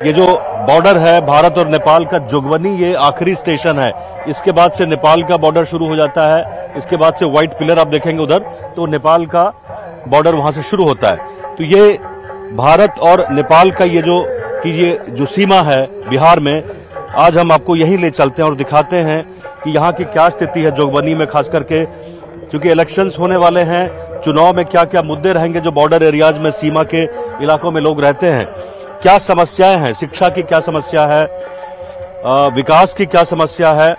ये जो बॉर्डर है भारत और नेपाल का जोगबनी, ये आखिरी स्टेशन है। इसके बाद से नेपाल का बॉर्डर शुरू हो जाता है। इसके बाद से व्हाइट पिलर आप देखेंगे उधर, तो नेपाल का बॉर्डर वहां से शुरू होता है। तो ये भारत और नेपाल का ये जो सीमा है बिहार में, आज हम आपको यहीं ले चलते हैं और दिखाते हैं कि यहाँ की क्या स्थिति है जोगबनी में, खास करके क्योंकि इलेक्शंस होने वाले हैं। चुनाव में क्या क्या मुद्दे रहेंगे जो बॉर्डर एरियाज में, सीमा के इलाकों में लोग रहते हैं, क्या समस्याएं हैं, शिक्षा की क्या समस्या है, विकास की क्या समस्या है,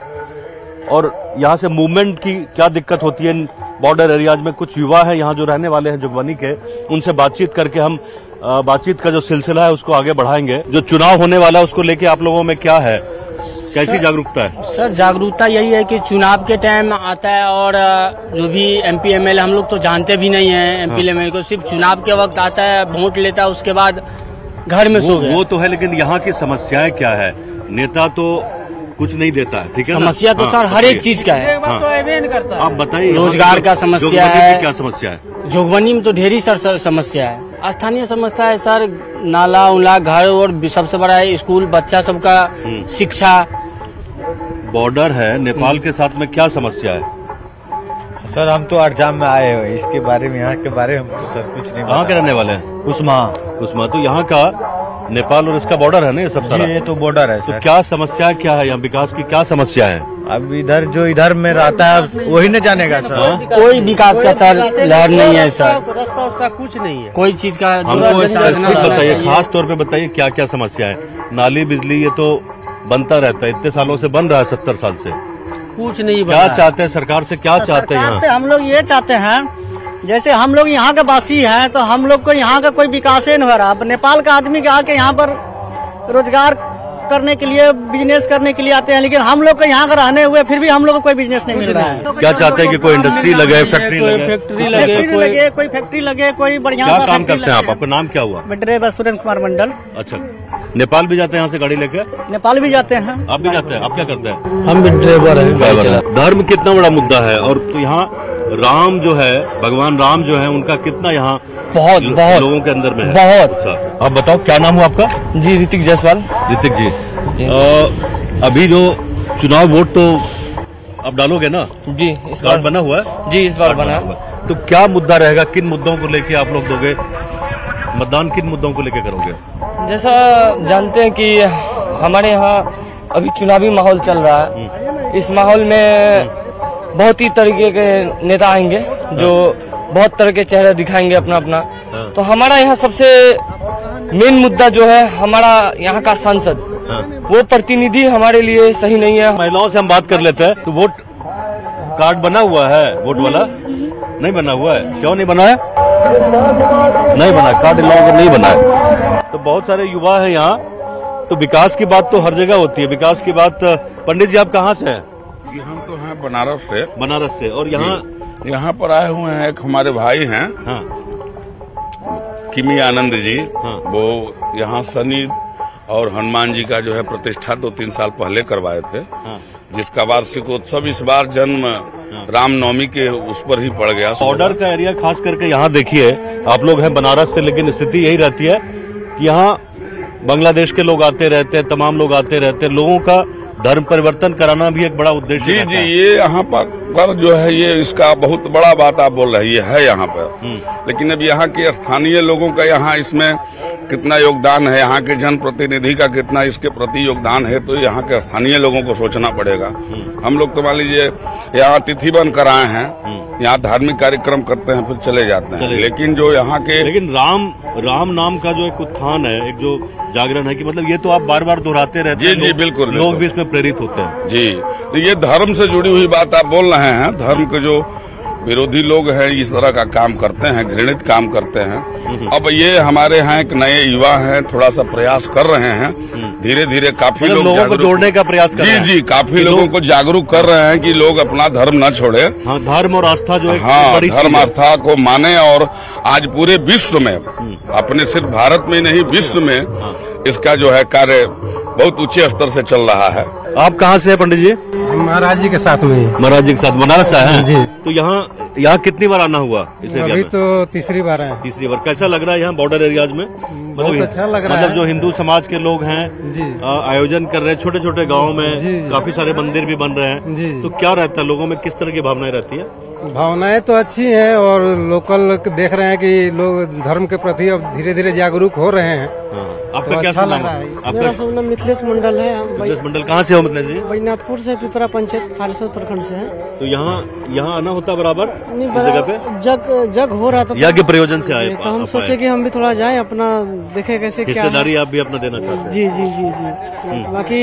और यहाँ से मूवमेंट की क्या दिक्कत होती है इन बॉर्डर एरियाज में। कुछ युवा हैं यहाँ जो रहने वाले हैं जोगबनी के, उनसे बातचीत करके हम बातचीत का जो सिलसिला है उसको आगे बढ़ाएंगे। जो चुनाव होने वाला है उसको लेके आप लोगों में क्या है, कैसी जागरूकता है? सर, जागरूकता यही है कि चुनाव के टाइम आता है और जो भी एमपी एमएलए हम लोग तो जानते भी नहीं है एमपी एमएलए को, सिर्फ चुनाव के वक्त आता है, वोट लेता है, उसके बाद घर में सो गया। वो तो है, लेकिन यहाँ की समस्याएं क्या है? नेता तो कुछ नहीं देता है, ठीक है? समस्या तो सर हर एक चीज का है। आप बताइए, रोजगार का समस्या है, क्या समस्या है जोगबनी में? तो ढेरी सर समस्या है, स्थानीय समस्या है सर, नाला उला, घर, और सबसे बड़ा है स्कूल, बच्चा सबका शिक्षा। बॉर्डर है नेपाल के साथ में, क्या समस्या है? सर हम तो एग्जाम में आए हुए, इसके बारे में, यहाँ के बारे में हम तो सर कुछ नहीं। कहाँ के रहने वाले हैं? कुसमा। तो यहाँ का नेपाल और इसका बॉर्डर है ना, ये सब? ये तो बॉर्डर है। तो क्या समस्या क्या है यहाँ, विकास की क्या समस्या है? अब इधर में रहता है वही न जानेगा सर। कोई विकास का सर लहर नहीं है सर, रास्ता कुछ नहीं है, कोई चीज का। बताइए, खास तौर पे बताइए क्या क्या समस्या है। नाली, बिजली, ये तो बनता रहता है, इतने सालों से बन रहा है, 70 साल से कुछ नहीं। क्या चाहते हैं सरकार से, क्या चाहते हैं यहाँ से? हम लोग ये चाहते हैं, जैसे हम लोग यहाँ के वासी हैं तो हम लोग को यहाँ का कोई विकास नहीं हो रहा। नेपाल का आदमी के आके यहाँ पर रोजगार करने के लिए, बिजनेस करने के लिए आते हैं, लेकिन हम लोग को यहाँ का रहने हुए फिर भी हम लोग को कोई बिजनेस नहीं मिल रहा है। क्या चाहते हैं कि कोई इंडस्ट्री लगे, फैक्ट्री लगे, कोई फैक्ट्री लगे, कोई बढ़िया क्या काम करते हैं आप? आपका नाम क्या हुआ? ड्राइवर सुरेंद्र कुमार मंडल। अच्छा, नेपाल भी जाते हैं यहाँ से गाड़ी लेके? नेपाल भी जाते हैं। आप भी जाते हैं? आप क्या करते हैं? हम भी ड्राइवर हैं। धर्म कितना बड़ा मुद्दा है, और तो यहाँ राम जो है, भगवान राम जो है, उनका कितना यहाँ बहुत लोगों के अंदर में है? बहुत। अच्छा, आप बताओ क्या नाम हुआ आपका? जी, ऋतिक जायसवाल। ऋतिक जी, अभी जो चुनाव वोट तो आप डालोगे ना? जी, इस बार बना हुआ है? जी, इस बार बना। तो क्या मुद्दा रहेगा, किन मुद्दों को लेके आप लोग दोगे मतदान, किन मुद्दों को लेके करोगे? जैसा जानते हैं कि हमारे यहाँ अभी चुनावी माहौल चल रहा है। इस माहौल में बहुत ही तरीके के नेता आएंगे जो बहुत तरह के चेहरे दिखाएंगे अपना अपना। तो हमारा यहाँ सबसे मेन मुद्दा जो है, हमारा यहाँ का सांसद, वो प्रतिनिधि हमारे लिए सही नहीं है। महिलाओं से हम बात कर लेते हैं। तो वोट कार्ड बना हुआ है, वोट वाला नहीं बना हुआ है? क्यों नहीं बना है? नहीं बना कार्ड, लोग नहीं बना है। तो बहुत सारे युवा है यहाँ। तो विकास की बात तो हर जगह होती है, विकास की बात। पंडित जी, आप कहाँ से हैं? हम तो हैं बनारस से। बनारस से। और यहाँ पर आए हुए हैं, एक हमारे भाई हैं, हाँ, किमी आनंद जी। हाँ। वो यहाँ शनि और हनुमान जी का जो है प्रतिष्ठा 2-3 साल पहले करवाए थे। हाँ। जिसका वार्षिकोत्सव इस बार जन्म रामनवमी के उस पर ही पड़ गया। बॉर्डर का एरिया खास करके यहाँ देखिए, आप लोग हैं बनारस से, लेकिन स्थिति यही रहती है कि यहाँ बांग्लादेश के लोग आते रहते हैं, तमाम लोग आते रहते हैं। लोगों का धर्म परिवर्तन कराना भी एक बड़ा उद्देश्य जी, ये यहाँ पर जो है, ये इसका बहुत बड़ा बात आप बोल रहे हैं, ये है यहाँ पर। लेकिन अब यहाँ के स्थानीय लोगों का यहाँ इसमें कितना योगदान है, यहाँ के जनप्रतिनिधि का कितना इसके प्रति योगदान है, तो यहाँ के स्थानीय लोगों को सोचना पड़ेगा। हम लोग तो मान लीजिए यहाँ अतिथि बनकर आए हैं, यहाँ धार्मिक कार्यक्रम करते हैं, फिर चले जाते हैं। लेकिन जो यहाँ के, लेकिन राम नाम का जो एक उत्थान है, एक जो जागरण है, कि मतलब ये तो आप बार बार दोहराते रहते हैं। जी, बिल्कुल। लोग भी इसमें प्रेरित होते हैं। जी, तो ये धर्म से जुड़ी हुई बात आप बोल रहे हैं। धर्म के जो विरोधी लोग हैं, इस तरह का काम करते हैं, घृणित काम करते हैं। अब ये हमारे यहाँ एक नए युवा हैं, थोड़ा सा प्रयास कर रहे हैं, धीरे धीरे काफी लोगों को जोड़ने का प्रयास कर रहे हैं। जी, काफी लोगों को जागरूक कर रहे हैं कि लोग अपना धर्म न छोड़े। हाँ, धर्म और आस्था जो है, हाँ, धर्म आस्था को माने। और आज पूरे विश्व में, अपने सिर्फ भारत में नहीं, विश्व में इसका जो है कार्य बहुत ऊंचे स्तर से चल रहा है। आप कहाँ से है पंडित जी? महाराज जी के साथ में। महाराज जी के साथ बनारस से हैं? जी। तो यहाँ यहाँ कितनी बार आना हुआ इस एरिया अभी में? तो तीसरी बार है। तीसरी बार। कैसा लग रहा है यहाँ बॉर्डर एरियाज में? बहुत अच्छा लग रहा है। मतलब जो हिंदू समाज के लोग हैं जी आयोजन कर रहे हैं छोटे छोटे गाँव में, जी। काफी सारे मंदिर भी बन रहे हैं जी। तो क्या रहता है लोगों में, किस तरह की भावनाएं रहती है? भावनाएं तो अच्छी हैं और लोकल देख रहे हैं कि लोग धर्म के प्रति अब धीरे धीरे जागरूक हो रहे हैं। आपका तो क्या अच्छा नाम लग रहा है? है। मेरा आपका सब नाम मिथिलेश मंडल है। मिथिलेश मंडल कहाँ से हो मिथिलेश जी? बैजनाथपुर से, पिपरा पंचायत फारसद प्रखंड से है। तो यहाँ आना होता बराबर नहीं, इस जगह पे जग हो रहा था यज्ञ प्रयोजन से आए तो हम सोचे कि हम भी थोड़ा जाएं, अपना देखे कैसे क्या है। हिस्सेदारी आप भी अपना देना चाहते हैं? जी जी जी जी। बाकी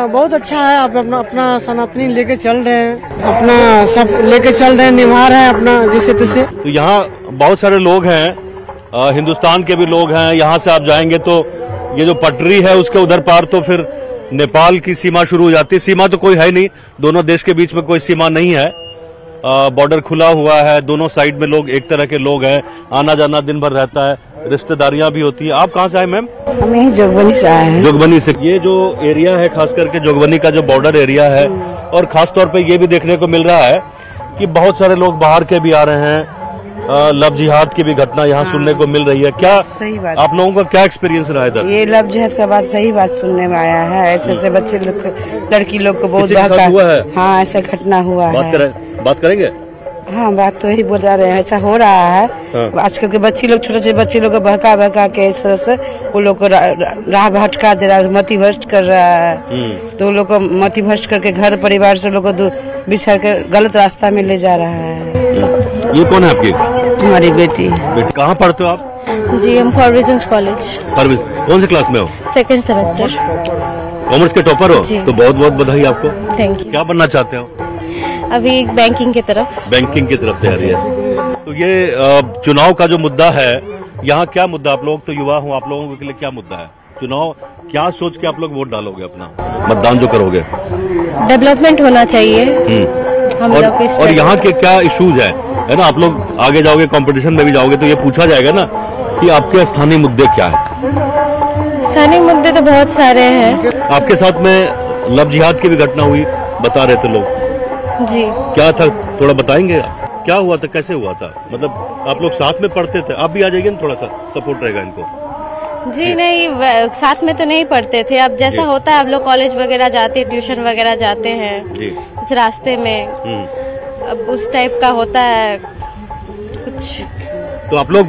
बहुत अच्छा है। आप अपना सनातनी लेके चल रहे हैं, अपना सब लेके चल रहे हैं, निभा रहे हैं अपना जैसे तैसे। तो यहाँ बहुत सारे लोग हैं, हिंदुस्तान के भी लोग हैं। यहाँ से आप जाएंगे तो ये जो पटरी है उसके उधर पार तो फिर नेपाल की सीमा शुरू हो जाती है। सीमा तो कोई है नहीं, दोनों देश के बीच में कोई सीमा नहीं है। बॉर्डर खुला हुआ है, दोनों साइड में लोग एक तरह के लोग हैं, आना जाना दिन भर रहता है, रिश्तेदारियां भी होती है। आप कहाँ से आए मैम? हम यही जोगबनी से आए हैं। जोगबनी से। ये जो एरिया है खास करके जोगबनी का जो बॉर्डर एरिया है, और खास तौर पे ये भी देखने को मिल रहा है कि बहुत सारे लोग बाहर के भी आ रहे हैं। लव जिहाद की भी घटना यहाँ सुनने को मिल रही है। क्या सही बात, आप लोगों का क्या एक्सपीरियंस रहा है इधर? ये लव जिहाद का बात सही बात सुनने में आया है। ऐसे बच्चे लोग, लड़की लोग को बहुत किसी के साथ हुआ है? हाँ, ऐसा घटना हुआ है। बात करेंगे? हाँ, बात तो यही बोल रहे हैं, ऐसा हो रहा है। आजकल के बच्चे लोग, छोटे छोटे बच्चे लोग को बहका के इस तरह से वो लोग को राह भटका दे रहा है, मति भ्रष्ट कर रहा है। तो लोग को मति भ्रष्ट करके घर परिवार से लोग को बिछड़ के गलत रास्ता में ले जा रहा है। ये कौन है आपकी? हमारी बेटी। कहाँ पढ़ते हो आप? जी, हम फॉरविजन कॉलेज। कौन से क्लास में हो? Second semester. कॉमर्स के टॉपर हो? जी। तो बहुत बहुत बधाई आपको। Thank you. क्या बनना चाहते हो? अभी बैंकिंग की तरफ। बैंकिंग की तरफ तैयारी है। तो ये चुनाव का जो मुद्दा है, यहाँ क्या मुद्दा, आप लोग तो युवा हो, आप लोगों के लिए क्या मुद्दा है? चुनाव क्या सोच के आप लोग वोट डालोगे, अपना मतदान जो करोगे? डेवलपमेंट होना चाहिए हम लोग को। और यहाँ के क्या इश्यूज है ना? आप लोग आगे जाओगे, कंपटीशन में भी जाओगे तो ये पूछा जाएगा ना कि आपके स्थानीय मुद्दे क्या है? स्थानीय मुद्दे तो बहुत सारे हैं। आपके साथ में लव जिहाद की भी घटना हुई, बता रहे थे लोग। जी, क्या था, थोड़ा बताएंगे? क्या हुआ था, कैसे हुआ था? मतलब आप लोग साथ में पढ़ते थे, आप भी आ जाइए ना, थोड़ा सा सपोर्ट रहेगा इनको। जी नहीं, साथ में तो नहीं पढ़ते थे। अब जैसा होता है, आप लोग कॉलेज वगैरह जाते हैं, ट्यूशन वगैरह जाते हैं जी। उस रास्ते में, अब उस टाइप का होता है कुछ। तो आप लोग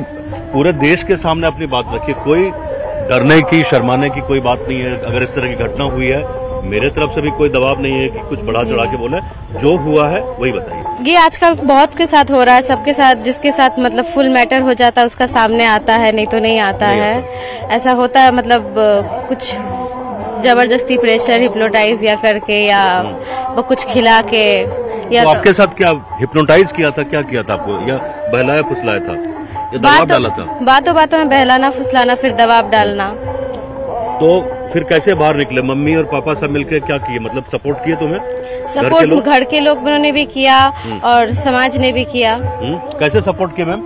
पूरे देश के सामने अपनी बात रखिए, कोई डरने की, शर्माने की कोई बात नहीं है। अगर इस तरह की घटना हुई है, मेरे तरफ से भी कोई दबाव नहीं है कि कुछ बढ़ा चढ़ा के बोले, जो हुआ है वही बताइए। ये आजकल बहुत के साथ हो रहा है, सबके साथ। जिसके साथ मतलब फुल मैटर हो जाता है उसका सामने आता है, नहीं तो नहीं आता है। ऐसा होता है, मतलब कुछ जबरदस्ती प्रेशर, हिप्नोटाइज या करके, या वो कुछ खिला के, या तो आपके साथ क्या हिप्नोटाइज किया था, क्या किया था आपको, या बहलाया फुसलाया था, या दबाव डाला था? बातों बातों में बहलाना फुसलाना, फिर दबाव डालना। तो फिर कैसे बाहर निकले? मम्मी और पापा सब मिलकर क्या किए, मतलब सपोर्ट किए तुम्हें? सपोर्ट घर के लोगों ने भी किया और समाज ने भी किया। कैसे सपोर्ट किए मैम?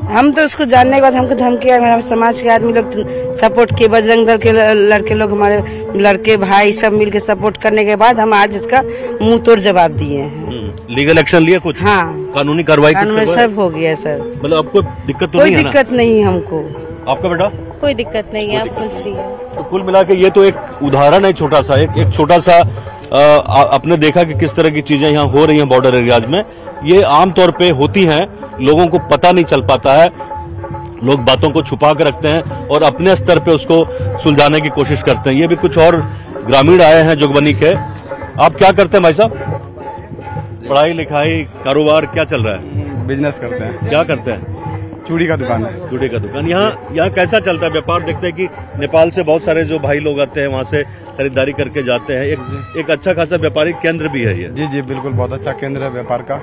हम तो उसको जानने के बाद हमको धमकी, मेरा समाज के आदमी लोग सपोर्ट किए, बजरंग दल के लड़के लोग, हमारे लड़के भाई सब मिलके सपोर्ट करने के बाद हम आज उसका मुंह तोड़ जवाब दिए हैं। लीगल एक्शन लिया कुछ? हाँ, कानूनी कार्रवाई सब हो गया सर। मतलब आपको दिक्कत तो कोई नहीं है ना? दिक्कत नहीं है हमको। आपका बेटा? कोई दिक्कत नहीं है, फुल फ्री है। तो कुल मिला के ये तो एक उदाहरण है, छोटा सा, एक छोटा सा आपने देखा कि किस तरह की चीजें यहाँ हो रही हैं बॉर्डर एरियाज में। ये आमतौर पे होती हैं, लोगों को पता नहीं चल पाता है, लोग बातों को छुपा के रखते हैं और अपने स्तर पे उसको सुलझाने की कोशिश करते हैं। ये भी कुछ और ग्रामीण आए हैं जोगबनी के। आप क्या करते हैं भाई साहब? पढ़ाई लिखाई, कारोबार क्या चल रहा है? बिजनेस करते हैं। क्या करते हैं? चूड़ी का दुकान है। चूड़ी का दुकान। यहाँ कैसा चलता है व्यापार? देखते हैं कि नेपाल से बहुत सारे जो भाई लोग आते हैं, वहाँ से खरीदारी करके जाते हैं। एक अच्छा खासा व्यापारिक केंद्र भी है ये। जी जी बिल्कुल, बहुत अच्छा केंद्र है व्यापार का।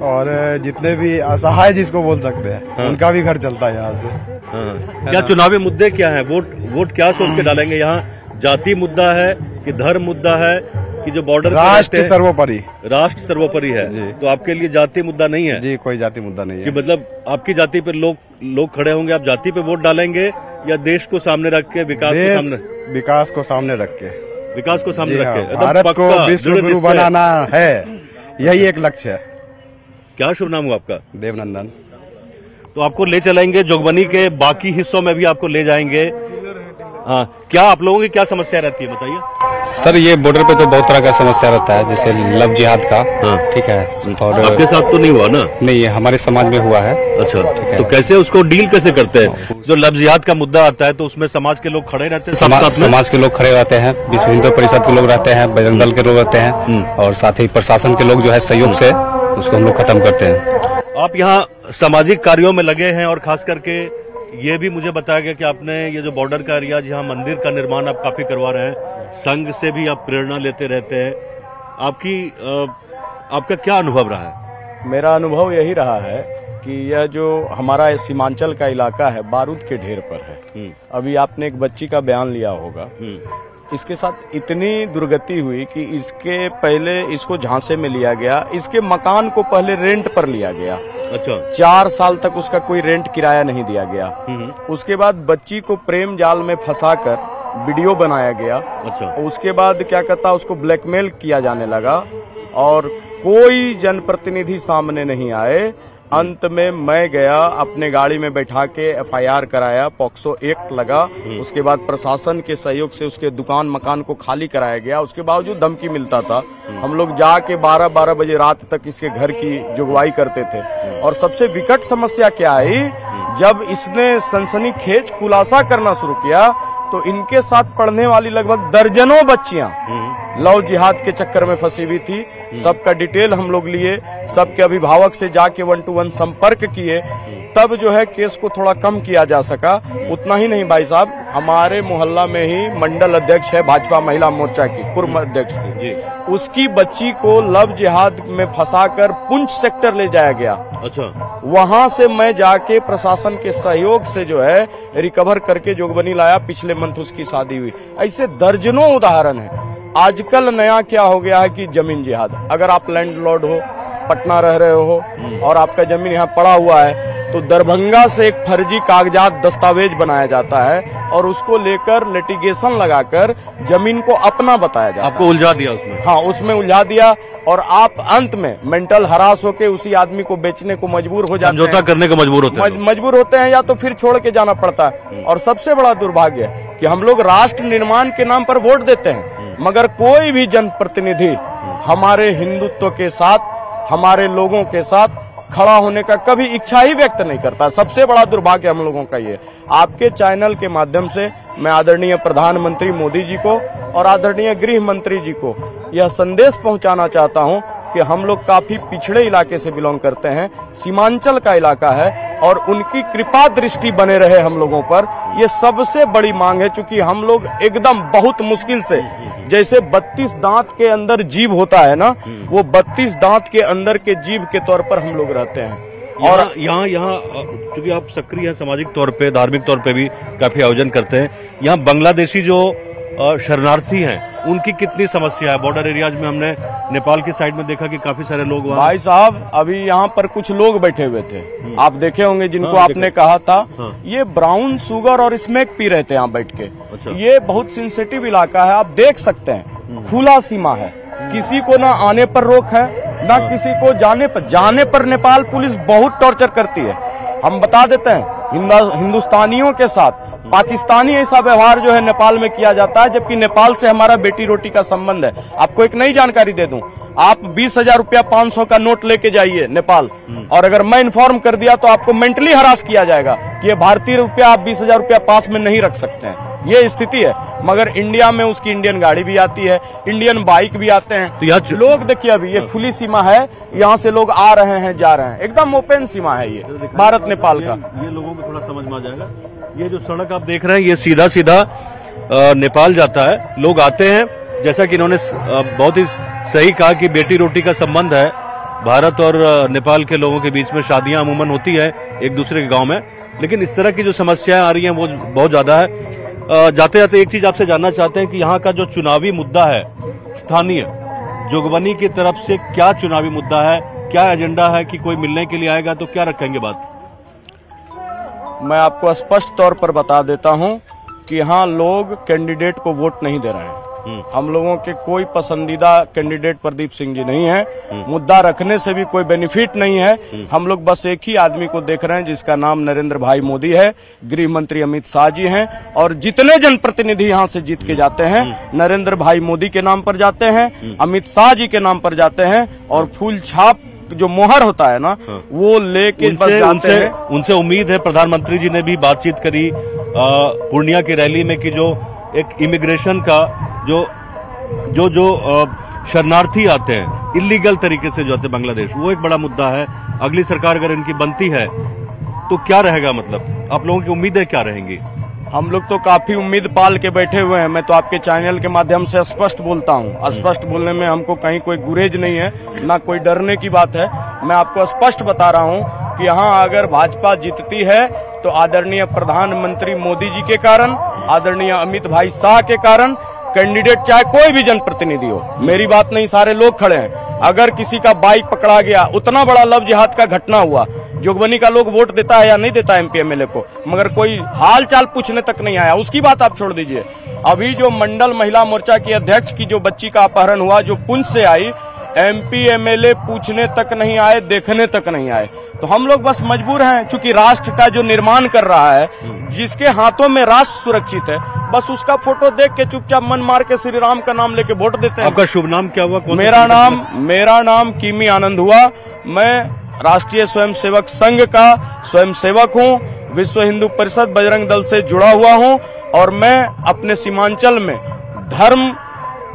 और जितने भी असहाय जिसको बोल सकते हैं, उनका भी घर चलता है यहाँ से। क्या चुनावी मुद्दे क्या है? वोट क्या सोच के डालेंगे? यहाँ जाति मुद्दा है कि धर्म मुद्दा है कि जो बॉर्डर राष्ट्र सर्वोपरि? राष्ट्र सर्वोपरि है जी। तो आपके लिए जाति मुद्दा नहीं है? जी, कोई जाति मुद्दा नहीं है। कि मतलब आपकी जाति पे लोग खड़े होंगे, आप जाति पे वोट डालेंगे या देश को सामने रख के, विकास को सामने रख के? विकास को सामने रख के। हाँ, भारत को विश्व गुरु बनाना है, यही एक लक्ष्य है। क्या शुभ नाम हुआ आपका? देवनंदन। तो आपको ले चलेंगे जोगबनी के बाकी हिस्सों में भी आपको ले जाएंगे। हाँ, क्या आप लोगों की क्या समस्या रहती है बताइए? सर ये बॉर्डर पे तो बहुत तरह का समस्या रहता है, जैसे लव जिहाद का। हाँ। ठीक है। और आपके साथ तो नहीं हुआ ना? नहीं, हमारे समाज में हुआ है। अच्छा, तो कैसे उसको डील कैसे करते हैं? जो लव जिहाद का मुद्दा आता है तो उसमें समाज के लोग खड़े रहते हैं? समाज के लोग खड़े रहते हैं, विश्व हिंदू परिषद के लोग रहते हैं, बजरंग दल के लोग रहते हैं, और साथ ही प्रशासन के लोग जो है सहयोग से उसको हम लोग खत्म करते हैं। आप यहाँ सामाजिक कार्यों में लगे हैं और खास करके ये भी मुझे बताया गया कि आपने ये जो बॉर्डर का एरिया जहाँ मंदिर का निर्माण आप काफी करवा रहे हैं, संघ से भी आप प्रेरणा लेते रहते हैं। आपका क्या अनुभव रहा है? मेरा अनुभव यही रहा है कि यह जो हमारा सीमांचल का इलाका है बारूद के ढेर पर है। अभी आपने एक बच्ची का बयान लिया होगा, इसके साथ इतनी दुर्गति हुई कि इसके पहले इसको झांसे में लिया गया, इसके मकान को पहले रेंट पर लिया गया। अच्छा। 4 साल तक उसका कोई रेंट किराया नहीं दिया गया। उसके बाद बच्ची को प्रेम जाल में फंसाकर वीडियो बनाया गया। अच्छा। उसके बाद क्या कहता उसको ब्लैकमेल किया जाने लगा और कोई जनप्रतिनिधि सामने नहीं आए। अंत में मैं गया, अपने गाड़ी में बैठा के FIR कराया, पॉक्सो एक्ट लगा। उसके बाद प्रशासन के सहयोग से उसके दुकान मकान को खाली कराया गया। उसके बावजूद धमकी मिलता था। हम लोग जाके 12-12 बजे रात तक इसके घर की जुगवाई करते थे। और सबसे विकट समस्या क्या आई, जब इसने सनसनीखेज खुलासा करना शुरू किया तो इनके साथ पढ़ने वाली लगभग दर्जनों बच्चियां लव जिहाद के चक्कर में फंसी हुई थी। सबका डिटेल हम लोग लिए, सबके अभिभावक से जाके 1-to-1 संपर्क किए, तब जो है केस को थोड़ा कम किया जा सका। उतना ही नहीं भाई साहब, हमारे मोहल्ला में ही मंडल अध्यक्ष है भाजपा महिला मोर्चा की, पूर्व अध्यक्ष थी, उसकी बच्ची को लव जिहाद में फंसाकर पुंछ सेक्टर ले जाया गया। अच्छा। वहां से मैं जाके प्रशासन के सहयोग से जो है रिकवर करके जोगबनी लाया। पिछले मंथ उसकी शादी हुई। ऐसे दर्जनों उदाहरण है। आजकल नया क्या हो गया है कि जमीन जिहाद, अगर आप लैंडलॉर्ड हो, पटना रह रहे हो और आपका जमीन यहाँ पड़ा हुआ है, तो दरभंगा से एक फर्जी कागजात दस्तावेज बनाया जाता है और उसको लेकर लिटिगेशन लगाकर जमीन को अपना बताया जाता है। आपको उलझा दिया उसमें? हाँ, उसमें उलझा दिया और आप अंत में मेंटल हरास होके उसी आदमी को बेचने को मजबूर हो जाते हैं, समझौता करने को मजबूर होते हैं या तो फिर छोड़ के जाना पड़ता है। और सबसे बड़ा दुर्भाग्य है कि हम लोग राष्ट्र निर्माण के नाम पर वोट देते हैं, मगर कोई भी जनप्रतिनिधि हमारे हिंदुत्व के साथ, हमारे लोगों के साथ खड़ा होने का कभी इच्छा ही व्यक्त नहीं करता। सबसे बड़ा दुर्भाग्य हम लोगों का ये। आपके चैनल के माध्यम से मैं आदरणीय प्रधानमंत्री मोदी जी को और आदरणीय गृह मंत्री जी को यह संदेश पहुंचाना चाहता हूं कि हम लोग काफी पिछड़े इलाके से बिलोंग करते हैं, सीमांचल का इलाका है और उनकी कृपा दृष्टि बने रहे हम लोगों पर, ये सबसे बड़ी मांग है। चूंकि हम लोग एकदम बहुत मुश्किल से, जैसे 32 दांत के अंदर जीव होता है ना, वो 32 दांत के अंदर के जीव के तौर पर हम लोग रहते हैं। और यहाँ क्योंकि आप सक्रिय हैं सामाजिक तौर पे, धार्मिक तौर पे भी काफी आयोजन करते हैं, यहाँ बांग्लादेशी जो शरणार्थी हैं उनकी कितनी समस्या है? बॉर्डर एरियाज में हमने नेपाल की साइड में देखा कि काफी सारे लोग वहाँ। भाई साहब, अभी यहाँ पर कुछ लोग बैठे हुए थे, आप देखे होंगे, जिनको आपने कहा था, ये ब्राउन शुगर और स्मैक पी रहे थे यहाँ बैठ के। अच्छा। ये बहुत सेंसिटिव इलाका है, आप देख सकते हैं, खुला सीमा है, किसी को ना आने पर रोक है ना किसी को जाने पर नेपाल पुलिस बहुत टॉर्चर करती है। हम बता देते हैं, हिंदुस्तानियों के साथ पाकिस्तानी ऐसा व्यवहार जो है नेपाल में किया जाता है, जबकि नेपाल से हमारा बेटी रोटी का संबंध है। आपको एक नई जानकारी दे दूं, आप 20,000 रुपया 500 का नोट लेके जाइए नेपाल, और अगर मैं इन्फॉर्म कर दिया तो आपको मेंटली हरास किया जाएगा कि ये भारतीय रुपया आप 20,000 रुपया पास में नहीं रख सकते हैं। ये स्थिति है। मगर इंडिया में उसकी इंडियन गाड़ी भी आती है, इंडियन बाइक भी आते हैं। तो यहाँ लोग देखिए, अभी ये खुली सीमा है, यहाँ से लोग आ रहे हैं जा रहे हैं, एकदम ओपन सीमा है ये भारत नेपाल का। ये लोगों को थोड़ा समझ में आ जाएगा। ये जो सड़क आप देख रहे हैं, ये सीधा सीधा नेपाल जाता है। लोग आते हैं, जैसा कि इन्होंने बहुत ही सही कहा कि बेटी रोटी का संबंध है। भारत और नेपाल के लोगों के बीच में शादियां अमूमन होती है एक दूसरे के गांव में, लेकिन इस तरह की जो समस्याएं आ रही हैं वो बहुत ज्यादा है। जाते जाते एक चीज आपसे जानना चाहते हैं कि यहाँ का जो चुनावी मुद्दा है स्थानीय, जोगबनी की तरफ से क्या चुनावी मुद्दा है, क्या एजेंडा है कि कोई मिलने के लिए आएगा तो क्या रखेंगे बात? मैं आपको स्पष्ट तौर पर बता देता हूं कि यहाँ लोग कैंडिडेट को वोट नहीं दे रहे हैं। हम लोगों के कोई पसंदीदा कैंडिडेट प्रदीप सिंह जी नहीं है। मुद्दा रखने से भी कोई बेनिफिट नहीं है। हम लोग बस एक ही आदमी को देख रहे हैं जिसका नाम नरेंद्र भाई मोदी है, गृह मंत्री अमित शाह जी हैं, और जितने जनप्रतिनिधि यहाँ से जीत के जाते हैं नरेंद्र भाई मोदी के नाम पर जाते हैं, अमित शाह जी के नाम पर जाते हैं, और फूल छाप जो मोहर होता है ना वो लेके बस जाते हैं। उनसे उम्मीद है, प्रधानमंत्री जी ने भी बातचीत करी पूर्णिया की रैली में कि जो एक इमिग्रेशन का जो शरणार्थी आते हैं इलीगल तरीके से जो आते हैं बांग्लादेश, वो एक बड़ा मुद्दा है। अगली सरकार अगर इनकी बनती है तो क्या रहेगा, मतलब आप लोगों की उम्मीदें क्या रहेंगी? हम लोग तो काफी उम्मीद पाल के बैठे हुए हैं। मैं तो आपके चैनल के माध्यम से स्पष्ट बोलता हूँ। स्पष्ट बोलने में हमको कहीं कोई गुरेज नहीं है, ना कोई डरने की बात है। मैं आपको स्पष्ट बता रहा हूँ कि यहाँ अगर भाजपा जीतती है तो आदरणीय प्रधानमंत्री मोदी जी के कारण, आदरणीय अमित भाई शाह के कारण, कैंडिडेट चाहे कोई भी जनप्रतिनिधि हो, मेरी बात नहीं, सारे लोग खड़े हैं। अगर किसी का बाइक पकड़ा गया, उतना बड़ा लव जिहाद का घटना हुआ, जोगबनी का लोग वोट देता है या नहीं देता एमपी एमएलए को, मगर कोई हाल चाल पूछने तक नहीं आया। उसकी बात आप छोड़ दीजिए। अभी जो मंडल महिला मोर्चा की अध्यक्ष की जो बच्ची का अपहरण हुआ, जो पुंछ से आई, एमपी एमएलए पूछने तक नहीं आए, देखने तक नहीं आए। तो हम लोग बस मजबूर हैं, चूंकि राष्ट्र का जो निर्माण कर रहा है, जिसके हाथों में राष्ट्र सुरक्षित है, बस उसका फोटो देख के चुपचाप मन मार के श्री राम का नाम लेके वोट देते हैं। आपका शुभ नाम क्या हुआ? मेरा नाम कीमी आनंद हुआ। मैं राष्ट्रीय स्वयंसेवक संघ का स्वयंसेवक हूँ, विश्व हिंदू परिषद बजरंग दल से जुड़ा हुआ हूँ, और मैं अपने सीमांचल में धर्म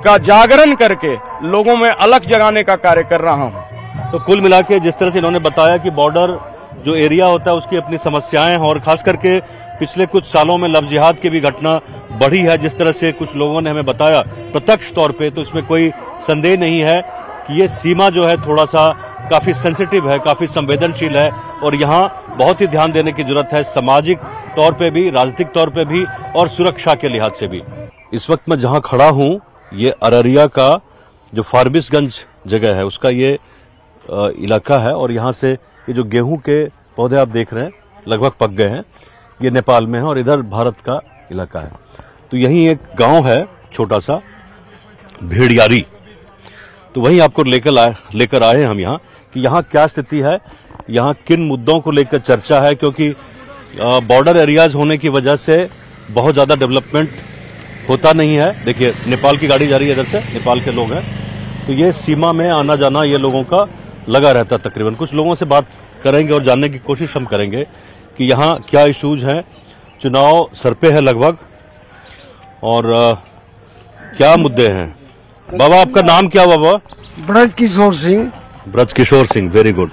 का जागरण करके लोगों में अलख जगाने का कार्य कर रहा हूँ। तो कुल मिला के जिस तरह से इन्होंने बताया कि बॉर्डर जो एरिया होता है उसकी अपनी समस्याएं हैं, और खास करके पिछले कुछ सालों में लव जिहाद की भी घटना बढ़ी है, जिस तरह से कुछ लोगों ने हमें बताया प्रत्यक्ष तौर पे, तो इसमें कोई संदेह नहीं है कि ये सीमा जो है थोड़ा सा काफी सेंसिटिव है, काफी संवेदनशील है, और यहाँ बहुत ही ध्यान देने की जरूरत है, सामाजिक तौर पे भी, राजनीतिक तौर पे भी, और सुरक्षा के लिहाज से भी। इस वक्त मैं जहाँ खड़ा हूँ, ये अररिया का जो फारबिसगंज जगह है उसका ये इलाका है, और यहाँ से ये जो गेहूं के पौधे आप देख रहे हैं लगभग पक गए हैं, ये नेपाल में है, और इधर भारत का इलाका है। तो यहीं एक गांव है छोटा सा भेड़ियारी, तो वहीं आपको लेकर आए हम यहाँ कि यहाँ क्या स्थिति है, यहाँ किन मुद्दों को लेकर चर्चा है, क्योंकि बॉर्डर एरियाज होने की वजह से बहुत ज्यादा डेवलपमेंट होता नहीं है। देखिए नेपाल की गाड़ी जा रही है इधर से, नेपाल के लोग हैं, तो ये सीमा में आना जाना ये लोगों का लगा रहता तकरीबन। कुछ लोगों से बात करेंगे और जानने की कोशिश हम करेंगे कि यहाँ क्या इश्यूज हैं। चुनाव सर पे है लगभग, और क्या मुद्दे हैं। बाबा आपका नाम क्या बाबा? ब्रज किशोर सिंह। Braj Kishore Singh, very good.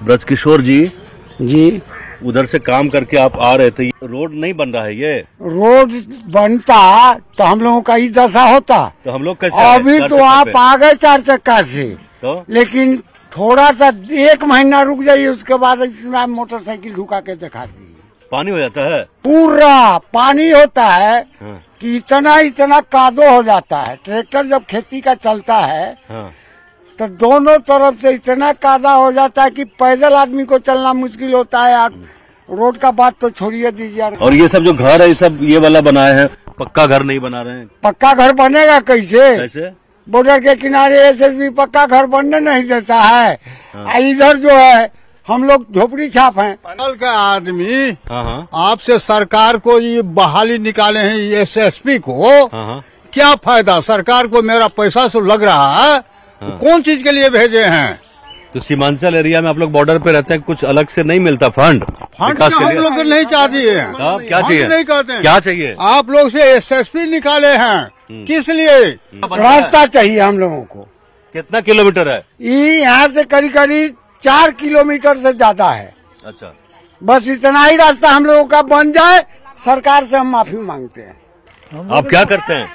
ब्रज किशोर जी, उधर से काम करके आप आ रहे थे, रोड नहीं बन रहा है। ये रोड बनता तो हम लोगों का ही दशा होता, तो हम लोग कैसे? अभी तो आप आ गए 4 चक्का से, तो? लेकिन थोड़ा सा 1 महीना रुक जाइए, उसके बाद इसमें मोटरसाइकिल ढुका के दिखा दी, पानी हो जाता है, पूरा पानी होता है। हाँ। कि इतना कादो हो जाता है। ट्रैक्टर जब खेती का चलता है, हाँ। तो दोनों तरफ से इतना कादा हो जाता है कि पैदल आदमी को चलना मुश्किल होता है। रोड का बात तो छोड़िए दीजिए। और ये सब जो घर है, ये सब ये वाला बनाए हैं, पक्का घर नहीं बना रहे हैं। पक्का घर बनेगा कैसे? बॉर्डर के किनारे एसएसबी पक्का घर बनने नहीं देता है। हाँ। इधर जो है हम लोग झोपड़ी छाप हैं। मंडल का आदमी आपसे सरकार को ये बहाली निकाले हैं एसएसपी को, क्या फायदा? सरकार को मेरा पैसा सब लग रहा है, कौन चीज के लिए भेजे हैं? तो सीमांचल एरिया में आप लोग बॉर्डर पे रहते हैं, कुछ अलग से नहीं मिलता फंड? हम लोग नहीं चाहते हैं। क्या चाहिए? नहीं कहते हैं। क्या चाहिए? आप लोग से एसएसपी निकाले हैं, किस लिए? रास्ता चाहिए हम लोगों को। कितना किलोमीटर है? यहाँ से करीब 4 किलोमीटर से ज्यादा है। अच्छा, बस इतना ही रास्ता हम लोगों का बन जाए, सरकार से हम माफी मांगते हैं। आप क्या करते हैं?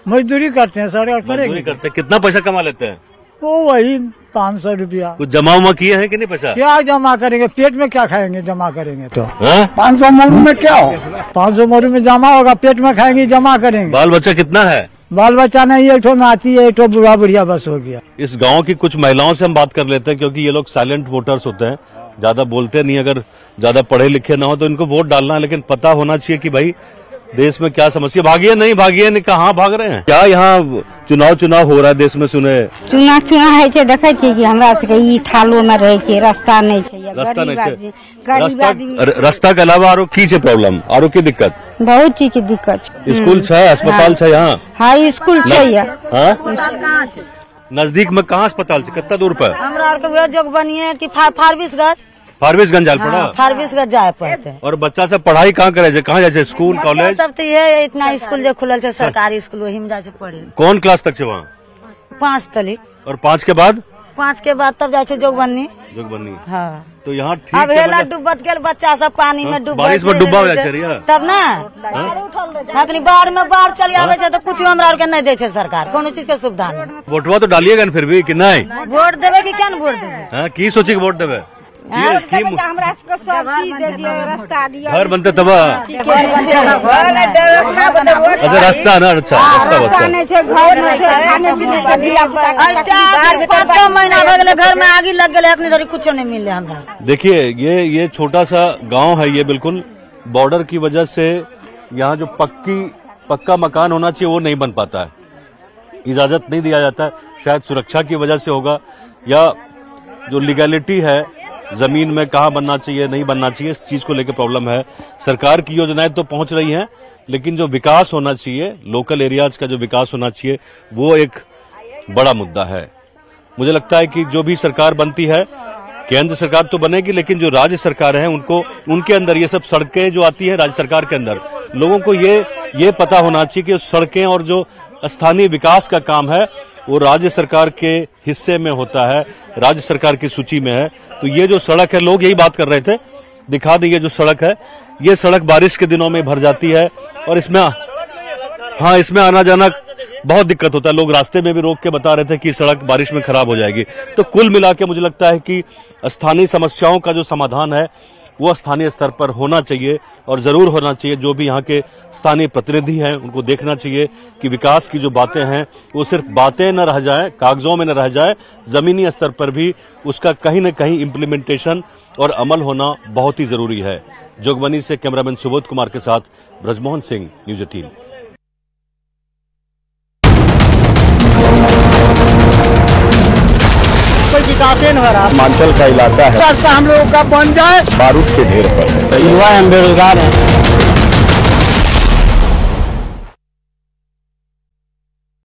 मजदूरी करते हैं सर। मजदूरी करते हैं। कितना पैसा कमा लेते हैं? वो वही 500 रुपया। कुछ जमा उमा किए हैं कि नहीं पैसा? क्या जमा करेंगे? पेट में क्या खाएंगे जमा करेंगे तो? 500 मोरू में क्या हो? 500 मोरू में जमा होगा, पेट में खाएंगे जमा करेंगे। बाल बच्चा कितना है? बाल बच्चा नहीं, एक ठो नाती है, एक ठो बुढ़ा बुढ़िया बस हो गया। इस गांव की कुछ महिलाओं से हम बात कर लेते हैं, क्योंकि ये लोग साइलेंट वोटर्स होते हैं, ज्यादा बोलते नहीं। अगर ज्यादा पढ़े लिखे ना हो तो इनको वोट डालना है, लेकिन पता होना चाहिए कि भाई देश में क्या समस्या, भागिए नहीं कहाँ भाग रहे हैं? क्या यहाँ चुनाव हो रहा है देश में? सुने चुनाव है देखे कि हमरा सबके थालो में रहे छे, रास्ता नहीं छे, रास्ता के अलावा आरो की छे प्रॉब्लम, आरो की दिक्कत? बहुत चीज की दिक्कत। स्कूल छे, अस्पताल छे यहाँ? हाँ स्कूल छे। नजदीक में कहाँ अस्पताल छे, कितना दूर पर? हमरा आर के जोगबनी है कि फारबिसगंज जाए पड़ा? फारबिसगंज जाए पड़ते। और बच्चा सब पढ़ाई कहाँ करे, कहाँ जाए, स्कूल कॉलेज? सब तो ये इतना स्कूल जो खुलल है सरकारी स्कूल, वही में जाए पढ़े। कौन क्लास तक वहाँ? 5 तक। और 5 के बाद? 5 के बाद तब जाए जोगबनी। हाँ तो यहाँ ठीक अब हेला डूबत गेल बच्चा सब पानी में डूब, बारिश में डूबा हो जाए तब ना अपनी बाढ़ में बाढ़ चली आवे छे तो कुछ हमरा आर के नहीं दे छे सरकार, कोनो चीज के सुविधा नहीं। वोटवा तो डालिएगा न फिर भी कि नहीं? वोट देवे कि क्या वोट देवे? की सोची के वोट देवे? घर बनते तब अच्छा रास्ता ना, अच्छा महीना घर में आगे लग गए, अपने कुछ नहीं मिले हमरा। देखिए ये छोटा सा गांव है, ये बिल्कुल बॉर्डर की वजह से यहाँ जो पक्का मकान होना चाहिए वो नहीं बन पाता है, इजाजत नहीं दिया जाता है। शायद सुरक्षा की वजह से होगा, या जो लीगैलिटी है जमीन में कहाँ बनना चाहिए नहीं बनना चाहिए, इस चीज को लेकर प्रॉब्लम है। सरकार की योजनाएं तो पहुंच रही हैं, लेकिन जो विकास होना चाहिए, लोकल एरियाज का जो विकास होना चाहिए, वो एक बड़ा मुद्दा है। मुझे लगता है कि जो भी सरकार बनती है, केंद्र सरकार तो बनेगी, लेकिन जो राज्य सरकार है उनके अंदर ये सब सड़कें जो आती है राज्य सरकार के अंदर, लोगों को ये पता होना चाहिए कि सड़कें और जो स्थानीय विकास का काम है वो राज्य सरकार के हिस्से में होता है, राज्य सरकार की सूची में है। तो ये जो सड़क है, लोग यही बात कर रहे थे, दिखा दी ये जो सड़क है, ये सड़क बारिश के दिनों में भर जाती है और इसमें आना जाना बहुत दिक्कत होता है। लोग रास्ते में भी रोक के बता रहे थे कि सड़क बारिश में खराब हो जाएगी। तो कुल मिला के मुझे लगता है कि स्थानीय समस्याओं का जो समाधान है वो स्थानीय स्तर पर होना चाहिए और जरूर होना चाहिए। जो भी यहाँ के स्थानीय प्रतिनिधि हैं उनको देखना चाहिए कि विकास की जो बातें हैं वो सिर्फ बातें न रह जाए, कागजों में न रह जाए, जमीनी स्तर पर भी उसका कहीं न कहीं इम्प्लीमेंटेशन और अमल होना बहुत ही जरूरी है। जोगबनी से कैमरामैन सुबोध कुमार के साथ ब्रजमोहन सिंह, न्यूज 18। कोई विकास नहीं हो रहा। हिमाचल का इलाका है, रास्ता हम लोगों का बन जाए। बारूद के ढेर पर है, युवा एवं बेरोजगार है।